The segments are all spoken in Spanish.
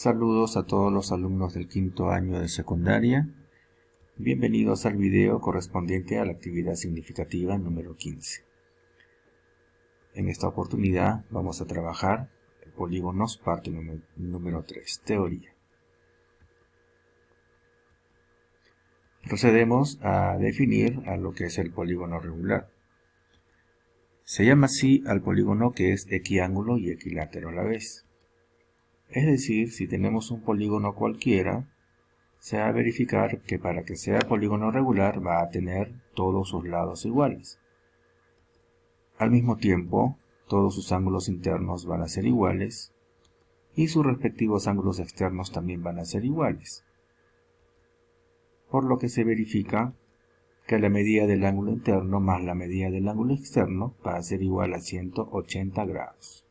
Saludos a todos los alumnos del quinto año de secundaria. Bienvenidos al video correspondiente a la actividad significativa número 15. En esta oportunidad vamos a trabajar polígonos, parte número 3, teoría. Procedemos a definir a lo que es el polígono regular. Se llama así al polígono que es equiángulo y equilátero a la vez. Es decir, si tenemos un polígono cualquiera, se va a verificar que para que sea polígono regular va a tener todos sus lados iguales. Al mismo tiempo, todos sus ángulos internos van a ser iguales y sus respectivos ángulos externos también van a ser iguales. Por lo que se verifica que la medida del ángulo interno más la medida del ángulo externo va a ser igual a 180 grados.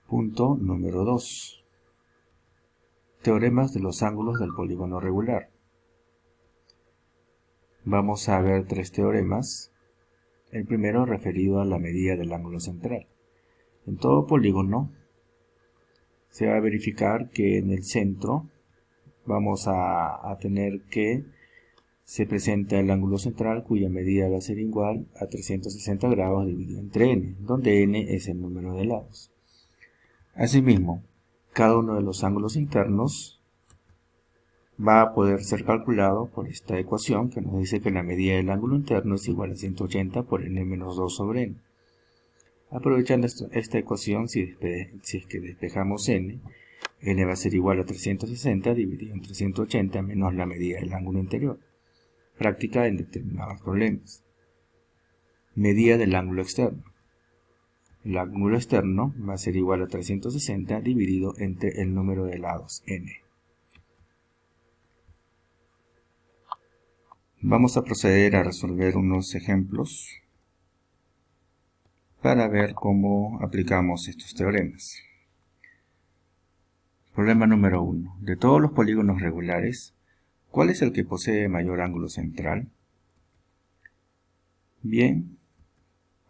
Punto número 2. Teoremas de los ángulos del polígono regular. Vamos a ver tres teoremas. El primero referido a la medida del ángulo central. En todo polígono se va a verificar que en el centro vamos a tener que se presenta el ángulo central cuya medida va a ser igual a 360 grados dividido entre n, donde n es el número de lados. Asimismo, cada uno de los ángulos internos va a poder ser calculado por esta ecuación que nos dice que la medida del ángulo interno es igual a 180 por n menos 2 sobre n. Aprovechando esta ecuación, si es que despejamos n va a ser igual a 360 dividido entre 180 menos la medida del ángulo interior. Práctica en determinados problemas. Medida del ángulo externo. El ángulo externo va a ser igual a 360 dividido entre el número de lados n. Vamos a proceder a resolver unos ejemplos para ver cómo aplicamos estos teoremas. Problema número 1. De todos los polígonos regulares, ¿cuál es el que posee mayor ángulo central? Bien,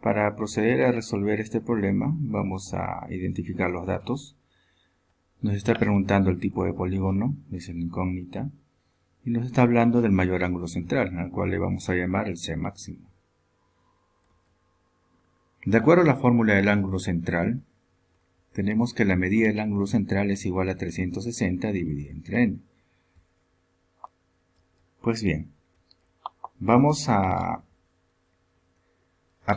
para proceder a resolver este problema, vamos a identificar los datos. Nos está preguntando el tipo de polígono, es la incógnita, y nos está hablando del mayor ángulo central, al cual le vamos a llamar el C máximo. De acuerdo a la fórmula del ángulo central, tenemos que la medida del ángulo central es igual a 360 dividido entre n. Pues bien, vamos a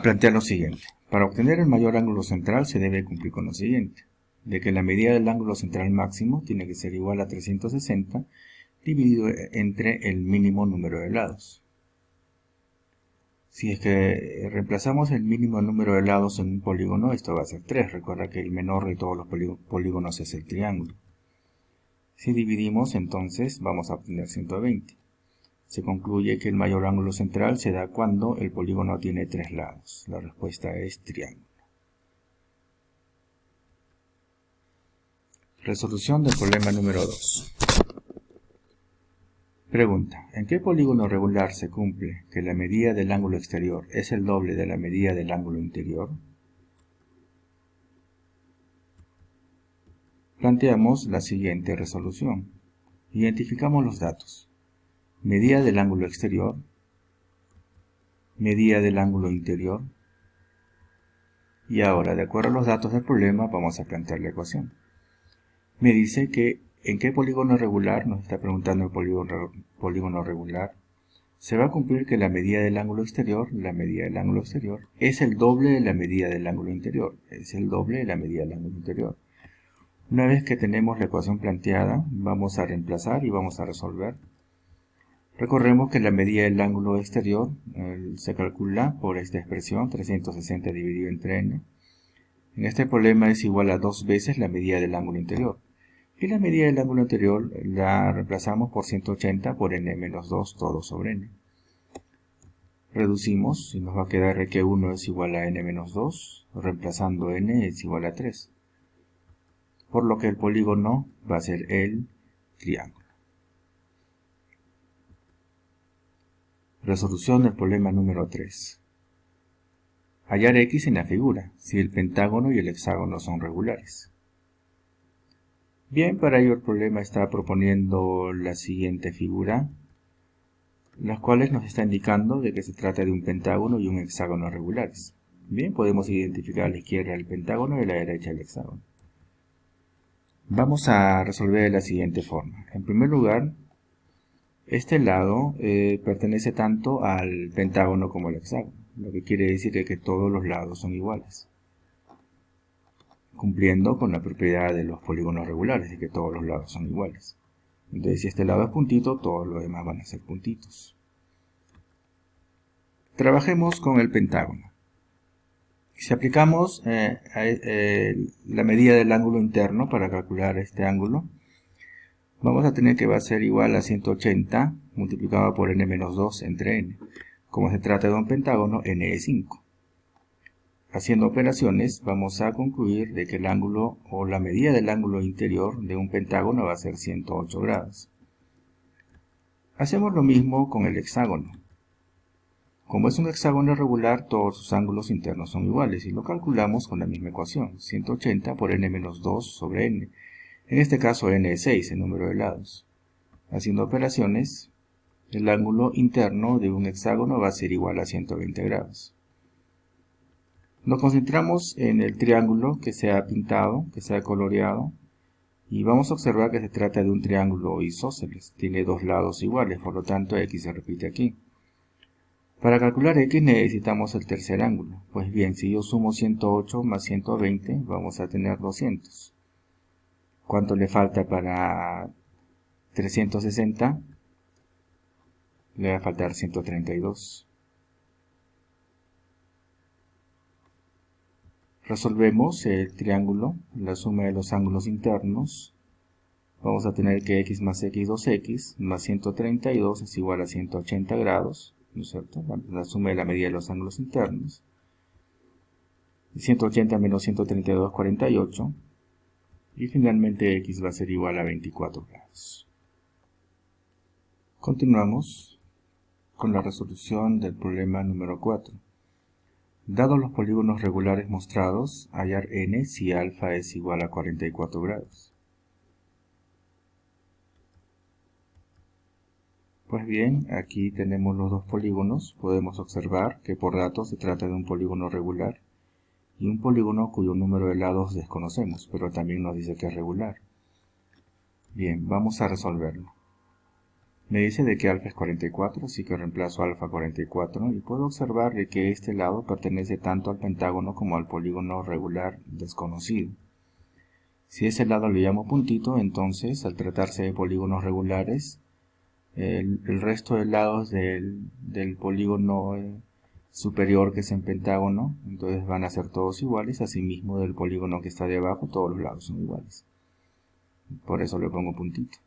plantear lo siguiente. Para obtener el mayor ángulo central se debe cumplir con lo siguiente, de que la medida del ángulo central máximo tiene que ser igual a 360 dividido entre el mínimo número de lados. Si es que reemplazamos el mínimo número de lados en un polígono, esto va a ser 3. Recuerda que el menor de todos los polígonos es el triángulo. Si dividimos, entonces vamos a obtener 120. Se concluye que el mayor ángulo central se da cuando el polígono tiene 3 lados. La respuesta es triángulo. Resolución del problema número 2. Pregunta: ¿en qué polígono regular se cumple que la medida del ángulo exterior es el doble de la medida del ángulo interior? Planteamos la siguiente resolución. Identificamos los datos. Medida del ángulo exterior, medida del ángulo interior, y ahora, de acuerdo a los datos del problema, vamos a plantear la ecuación. Me dice que en qué polígono regular, nos está preguntando el polígono regular, se va a cumplir que la medida del ángulo exterior, es el doble de la medida del ángulo interior, Una vez que tenemos la ecuación planteada, vamos a reemplazar y vamos a resolver. Recordemos que la medida del ángulo exterior se calcula por esta expresión, 360 dividido entre n. En este problema es igual a 2 veces la medida del ángulo interior. Y la medida del ángulo interior la reemplazamos por 180 por n menos 2 todo sobre n. Reducimos y nos va a quedar que 1 es igual a n menos 2, reemplazando n es igual a 3. Por lo que el polígono va a ser el triángulo. Resolución del problema número 3. Hallar x en la figura, si el pentágono y el hexágono son regulares. Bien, para ello el problema está proponiendo la siguiente figura, las cuales nos está indicando de que se trata de un pentágono y un hexágono regulares. Bien, podemos identificar a la izquierda el pentágono y a la derecha el hexágono. Vamos a resolver de la siguiente forma. En primer lugar, este lado pertenece tanto al pentágono como al hexágono, lo que quiere decir que todos los lados son iguales, cumpliendo con la propiedad de los polígonos regulares, de que todos los lados son iguales. Entonces, si este lado es puntito, todos los demás van a ser puntitos. Trabajemos con el pentágono. Si aplicamos la medida del ángulo interno para calcular este ángulo, vamos a tener que va a ser igual a 180 multiplicado por n-2 entre n. Como se trata de un pentágono, n es 5. Haciendo operaciones, vamos a concluir de que el ángulo o la medida del ángulo interior de un pentágono va a ser 108 grados. Hacemos lo mismo con el hexágono. Como es un hexágono regular, todos sus ángulos internos son iguales y lo calculamos con la misma ecuación, 180 por n-2 sobre n. En este caso n es 6, el número de lados. Haciendo operaciones, el ángulo interno de un hexágono va a ser igual a 120 grados. Nos concentramos en el triángulo que se ha pintado, que se ha coloreado, y vamos a observar que se trata de un triángulo isósceles. Tiene dos lados iguales, por lo tanto x se repite aquí. Para calcular x necesitamos el tercer ángulo. Pues bien, si yo sumo 108 más 120, vamos a tener 200. ¿Cuánto le falta para 360? Le va a faltar 132. Resolvemos el triángulo, la suma de los ángulos internos. Vamos a tener que x más x 2x más 132 es igual a 180 grados, ¿no es cierto? La suma de la medida de los ángulos internos. 180 menos 132 es 48. Y finalmente x va a ser igual a 24 grados. Continuamos con la resolución del problema número 4. Dados los polígonos regulares mostrados, hallar n si alfa es igual a 44 grados. Pues bien, aquí tenemos los dos polígonos. Podemos observar que por datos se trata de un polígono regular y un polígono cuyo número de lados desconocemos, pero también nos dice que es regular. Bien, vamos a resolverlo. Me dice de que alfa es 44, así que reemplazo alfa 44 y puedo observar de que este lado pertenece tanto al pentágono como al polígono regular desconocido. Si ese lado le llamo puntito, entonces al tratarse de polígonos regulares, el resto de lados del polígono superior, que es en pentágono, entonces van a ser todos iguales. Asimismo, del polígono que está de abajo, todos los lados son iguales. Por eso le pongo puntito.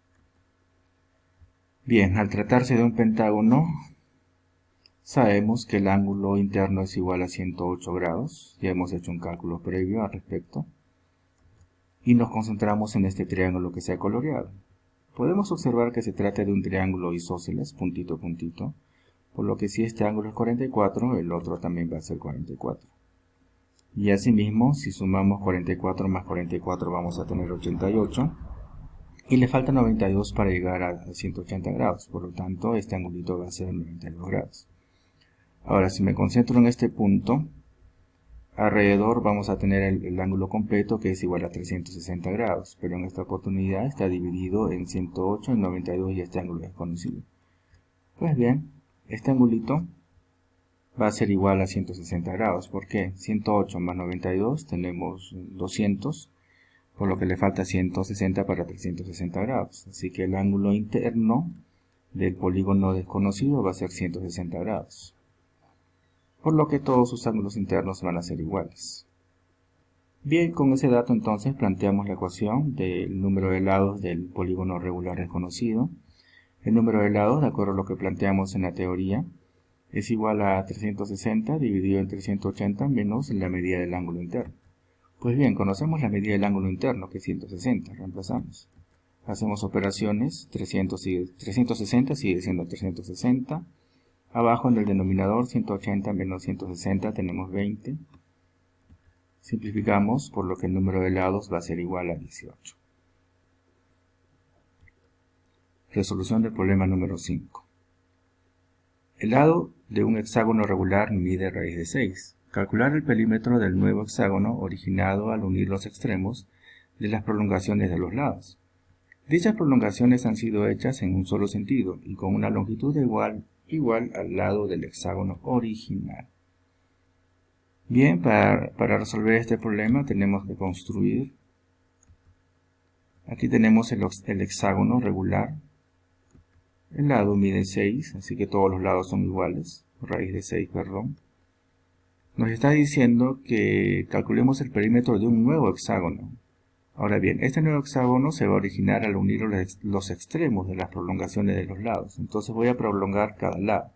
Bien, al tratarse de un pentágono, sabemos que el ángulo interno es igual a 108 grados. Ya hemos hecho un cálculo previo al respecto. Y nos concentramos en este triángulo que se ha coloreado. Podemos observar que se trata de un triángulo isósceles, puntito, puntito. Por lo que si este ángulo es 44, el otro también va a ser 44. Y asimismo, si sumamos 44 más 44, vamos a tener 88. Y le falta 92 para llegar a 180 grados, por lo tanto este angulito va a ser 92 grados. Ahora, si me concentro en este punto, alrededor vamos a tener el ángulo completo, que es igual a 360 grados, pero en esta oportunidad está dividido en 108 y 92 y este ángulo es desconocido. Pues bien, este angulito va a ser igual a 160 grados, ¿por qué? 108 más 92 tenemos 200, por lo que le falta 160 para 360 grados. Así que el ángulo interno del polígono desconocido va a ser 160 grados. Por lo que todos sus ángulos internos van a ser iguales. Bien, con ese dato entonces planteamos la ecuación del número de lados del polígono regular desconocido. El número de lados, de acuerdo a lo que planteamos en la teoría, es igual a 360 dividido entre 180 menos la medida del ángulo interno. Pues bien, conocemos la medida del ángulo interno, que es 160, reemplazamos. Hacemos operaciones, 360 sigue siendo 360, Abajo en el denominador 180 menos 160 tenemos 20. Simplificamos, por lo que el número de lados va a ser igual a 18. Resolución del problema número 5. El lado de un hexágono regular mide raíz de 6. Calcular el perímetro del nuevo hexágono originado al unir los extremos de las prolongaciones de los lados. Dichas prolongaciones han sido hechas en un solo sentido y con una longitud igual al lado del hexágono original. Bien, para resolver este problema tenemos que construir. Aquí tenemos el hexágono regular. El lado mide 6, así que todos los lados son iguales. Raíz de 6, perdón. Nos está diciendo que calculemos el perímetro de un nuevo hexágono. Ahora bien, este nuevo hexágono se va a originar al unir los extremos de las prolongaciones de los lados. Entonces voy a prolongar cada lado.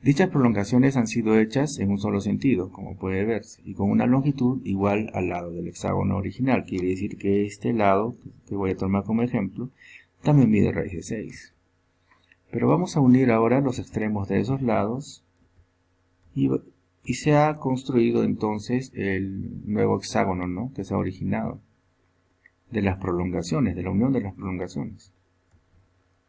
Dichas prolongaciones han sido hechas en un solo sentido, como puede verse, y con una longitud igual al lado del hexágono original. Quiere decir que este lado, que voy a tomar como ejemplo, también mide raíz de 6. Pero vamos a unir ahora los extremos de esos lados y se ha construido entonces el nuevo hexágono, ¿no?, que se ha originado de las prolongaciones, de la unión de las prolongaciones.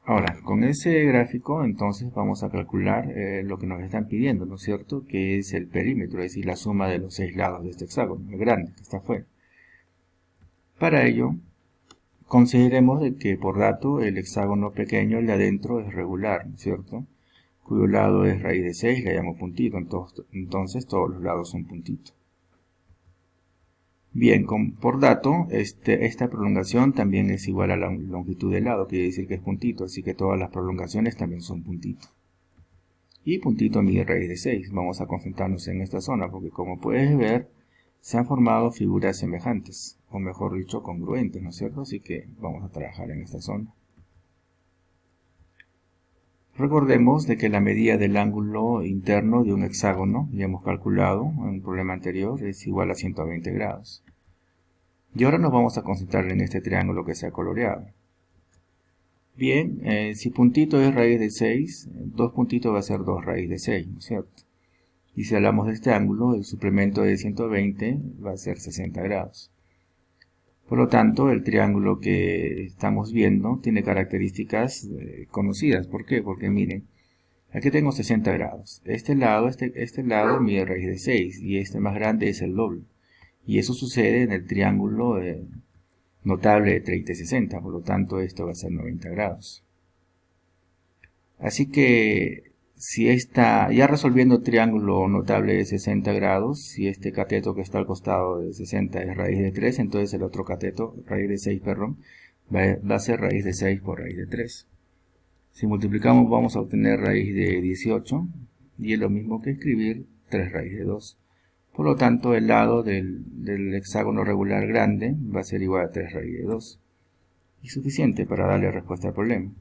Ahora, con ese gráfico entonces vamos a calcular lo que nos están pidiendo, ¿no es cierto?, que es el perímetro, es decir, la suma de los 6 lados de este hexágono, el grande que está afuera. Para ello, consideremos de que por dato el hexágono pequeño, el de adentro, es regular, ¿no es cierto?, cuyo lado es raíz de 6, le llamo puntito, entonces todos los lados son puntitos. Bien, por dato, esta prolongación también es igual a la longitud del lado, quiere decir que es puntito, así que todas las prolongaciones también son puntitos. Y puntito mide raíz de 6. Vamos a concentrarnos en esta zona, porque como puedes ver, se han formado figuras semejantes, o mejor dicho, congruentes, ¿no es cierto? Así que vamos a trabajar en esta zona. Recordemos de que la medida del ángulo interno de un hexágono, ya hemos calculado en un problema anterior, es igual a 120 grados. Y ahora nos vamos a concentrar en este triángulo que se ha coloreado. Bien, si puntito es raíz de 6, 2 puntitos va a ser 2 raíz de 6, ¿no es cierto? Y si hablamos de este ángulo, el suplemento de 120 va a ser 60 grados. Por lo tanto, el triángulo que estamos viendo tiene características conocidas. ¿Por qué? Porque miren, aquí tengo 60 grados. Este lado mide raíz de 6 y este más grande es el doble. Y eso sucede en el triángulo notable de 30 y 60. Por lo tanto, esto va a ser 90 grados. Así que ya resolviendo el triángulo notable de 60 grados, si este cateto que está al costado de 60 es raíz de 3, entonces el otro cateto, raíz de 6, perdón, va a ser raíz de 6 por raíz de 3. Si multiplicamos vamos a obtener raíz de 18, y es lo mismo que escribir 3 raíz de 2. Por lo tanto, el lado del hexágono regular grande va a ser igual a 3 raíz de 2. Y suficiente para darle respuesta al problema.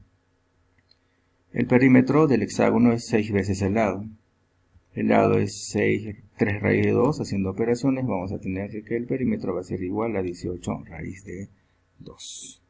El perímetro del hexágono es 6 veces el lado. El lado es 3 raíz de 2. Haciendo operaciones vamos a tener que el perímetro va a ser igual a 18 raíz de 2.